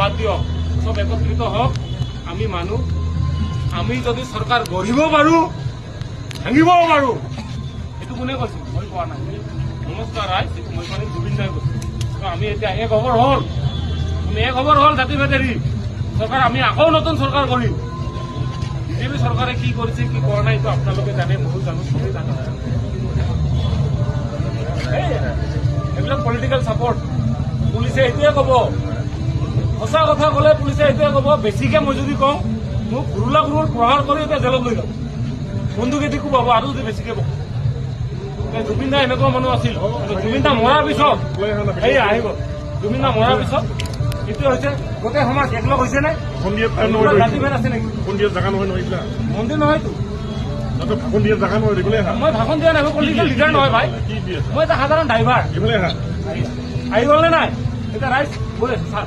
বাদ দিয়ক, সব একত্ৰিত হওক। আমি মানুহ, আমি যদি চৰকাৰ গঢ়িব পাৰোঁ, ভাঙিবও পাৰোঁ। এইটো কোনে কৈছে? মই কোৱা নাই। নমস্কাৰ ৰাইজ, এইটো মই মানে জুবিন দাই কৈছোঁ। আমি এতিয়া এক খবৰ হ'ল, আমি এক খবৰ হ'ল জাতি ভেদেৰি চৰকাৰ। আমি আকৌ নতুন চৰকাৰ কৰিম। বিজেপি চৰকাৰে কি কৰিছে কি কৰা নাই এইটো আপোনালোকে জানে, ময়ো জানো, চবেই জানে। এইবিলাক পলিটিকেল ছাপৰ্ট। পুলিচে এইটোৱে ক'ব, সঁচা কথা ক'লে পুলিচে এইটোৱে ক'ব। বেছিকে মই যদি কওঁ, মোক ঘুৰুলা ঘুৰুল প্ৰহাৰ কৰি এতিয়া জেলত লৈ যাব, বন্দুকেদি কোবাব আৰু যদি বেছিকে কওঁ। জুবিন দা এনেকুৱা মানুহ আছিল। জুবিন দা মৰাৰ পিছত এই আহিব, জুবিন দা মৰাৰ পিছত এইটো হৈছে গোটেই সমাজ একলগ হৈছে নে? জাতিভেদ আছে নেকি? মন্দিৰ নহয়তো। মই ভাষণ দিয়া নাই, মই পলিটিকেল লিডাৰ নহয় ভাই, মই এটা সাধাৰণ ড্ৰাইভাৰ। আহি গ'ল নে নাই? এতিয়া ৰাইজ গৈ আছে ছাৰ।